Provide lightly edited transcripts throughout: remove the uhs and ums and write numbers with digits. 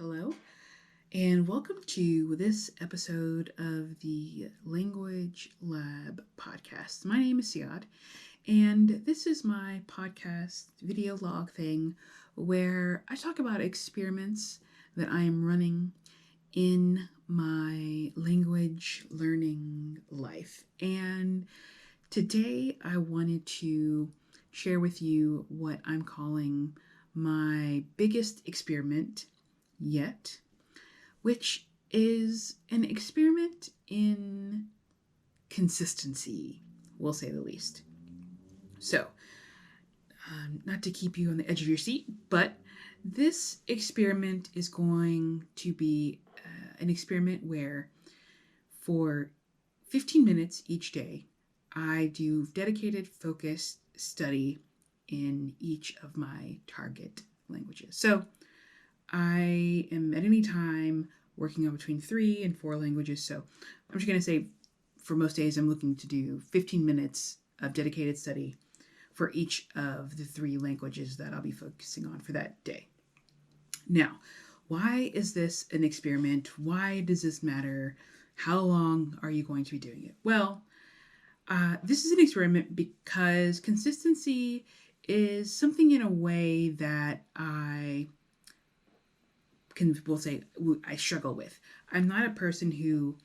Hello, and welcome to this episode of the Language Lab podcast. My name is Siad, and this is my podcast video log thing where I talk about experiments that I am running in my language learning life. And today I wanted to share with you what I'm calling my biggest experiment yet, which is an experiment in consistency, we'll say the least. So, not to keep you on the edge of your seat, but this experiment is going to be an experiment where for 15 minutes each day, I do dedicated focused study in each of my target languages. So I am at any time working on between 3 and 4 languages. So I'm just going to say for most days, I'm looking to do 15 minutes of dedicated study for each of the 3 languages that I'll be focusing on for that day. Now, why is this an experiment? Why does this matter? How long are you going to be doing it? Well, this is an experiment because consistency is something in a way that we'll say I struggle with. I'm not a person who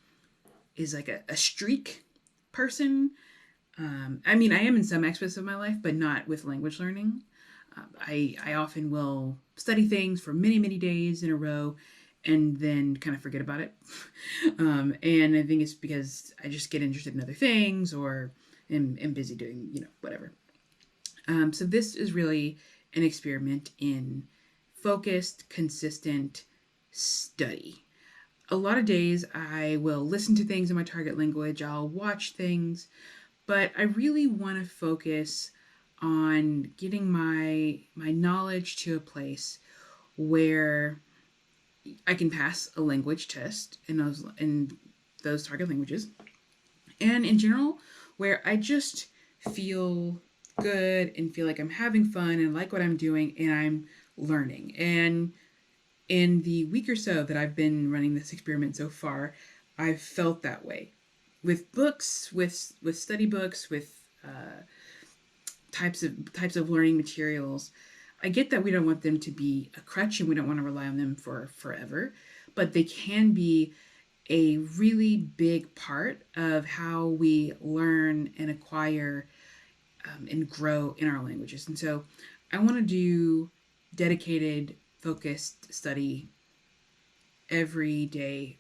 is like a streak person. I am in some aspects of my life, but not with language learning. I often will study things for many, many days in a row and then kind of forget about it. And I think it's because I just get interested in other things or am busy doing, whatever. So this is really an experiment in focused, consistent study. A lot of days I will listen to things in my target language, I'll watch things, but I really want to focus on getting my knowledge to a place where I can pass a language test in those target languages, and in general where I just feel good and feel like I'm having fun and like what I'm doing and I'm learning. And in the week or so that I've been running this experiment so far, I've felt that way with books, with study books, with types of learning materials. I get that we don't want them to be a crutch and we don't want to rely on them for forever, but they can be a really big part of how we learn and acquire and grow in our languages. And so I want to do dedicated, focused study every day,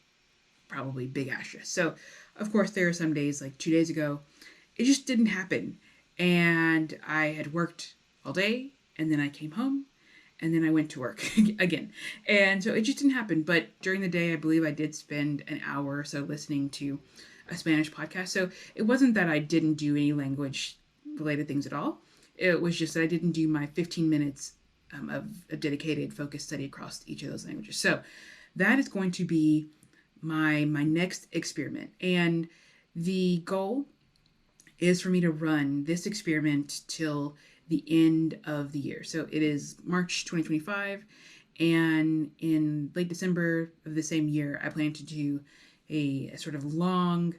probably big asterisk. So, of course, there are some days, like 2 days ago, it just didn't happen. And I had worked all day, and then I came home, and then I went to work again. And so it just didn't happen. But during the day, I believe I did spend an hour or so listening to a Spanish podcast. So it wasn't that I didn't do any language related things at all. It was just that I didn't do my 15 minutes of a dedicated focused study across each of those languages. So that is going to be my next experiment. And the goal is for me to run this experiment till the end of the year. So it is March 2025, and in late December of the same year, I plan to do a sort of long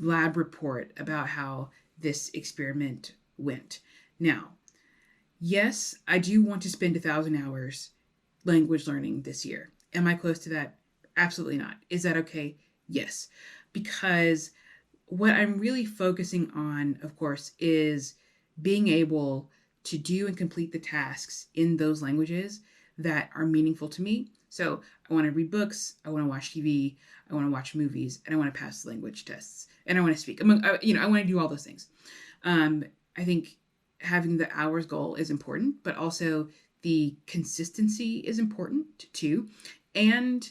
lab report about how this experiment went. Now, yes, I do want to spend 1,000 hours language learning this year. Am I close to that? Absolutely not. Is that okay? Yes. Because what I'm really focusing on, of course, is being able to do and complete the tasks in those languages that are meaningful to me. So I want to read books, I want to watch TV, I want to watch movies, and I want to pass language tests, and I want to speak. I want to do all those things. I think having the hours goal is important, but also the consistency is important too. And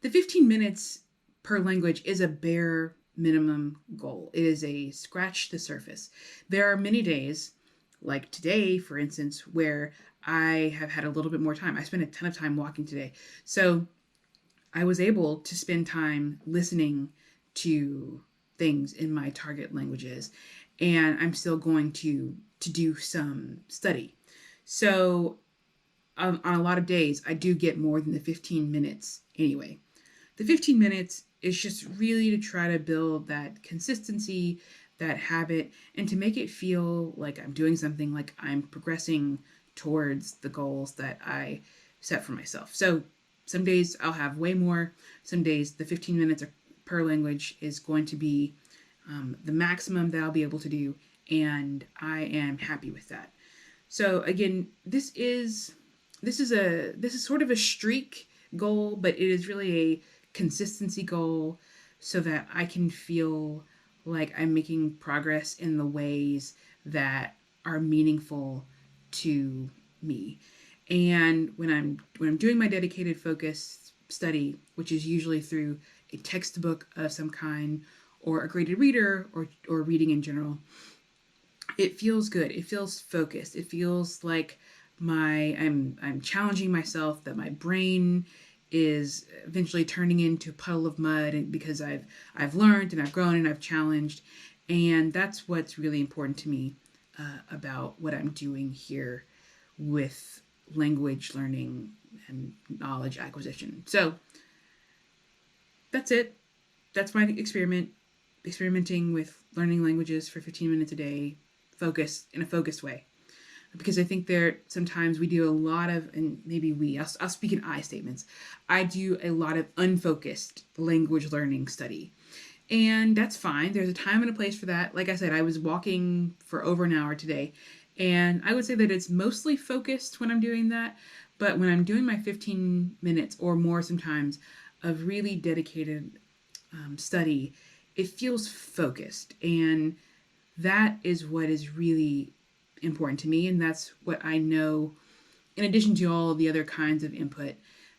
the 15 minutes per language is a bare minimum goal. It is a scratch the surface. There are many days, like today, for instance, where I have had a little bit more time. I spent a ton of time walking today. So I was able to spend time listening to things in my target languages, and I'm still going to do some study. So on a lot of days, I do get more than the 15 minutes anyway. The 15 minutes is just really to try to build that consistency, that habit, and to make it feel like I'm doing something, like I'm progressing towards the goals that I set for myself. So some days I'll have way more. Some days the 15 minutes per language is going to be the maximum that I'll be able to do, and I am happy with that. So again, this is sort of a streak goal, but it is really a consistency goal so that I can feel like I'm making progress in the ways that are meaningful to me. And when I'm doing my dedicated focus study, which is usually through a textbook of some kind or a graded reader or reading in general, it feels good. It feels focused. It feels like I'm challenging myself, that my brain is eventually turning into a puddle of mud, and because I've learned and I've grown and I've challenged, and that's what's really important to me about what I'm doing here with language learning and knowledge acquisition. So that's it. That's my experimenting with learning languages for 15 minutes a day, in a focused way. Because I think there sometimes we do a lot of, and maybe I'll speak in I statements. I do a lot of unfocused language learning study. And that's fine. There's a time and a place for that. Like I said, I was walking for over an hour today, and I would say that it's mostly focused when I'm doing that. But when I'm doing my 15 minutes or more sometimes of really dedicated study, it feels focused. And that is what is really important to me, and that's what I know, in addition to all of the other kinds of input,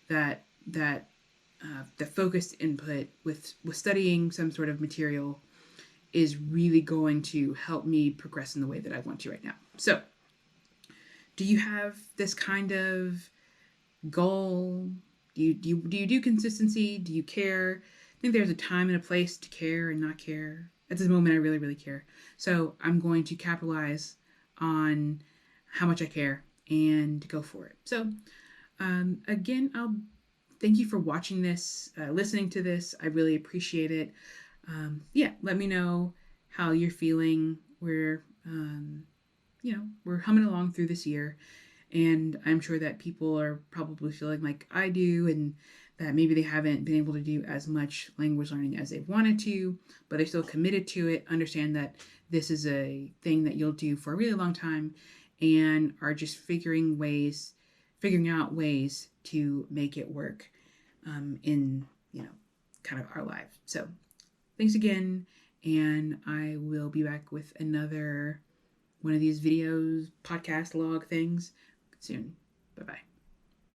that the focused input with studying some sort of material is really going to help me progress in the way that I want to right now. So do you have this kind of goal? Do you do consistency? Do you care? I think there's a time and a place to care and not care. At this moment, I really, really care. So I'm going to capitalize on how much I care and go for it. So again, I'll thank you for watching this, listening to this. I really appreciate it. Let me know how you're feeling. We're humming along through this year, and I'm sure that people are probably feeling like I do, and that maybe they haven't been able to do as much language learning as they wanted to, but they're still committed to it. Understand that this is a thing that you'll do for a really long time, and are just figuring out ways to make it work in kind of our lives. So thanks again, and I will be back with another one of these videos, podcast log things soon. Bye-bye.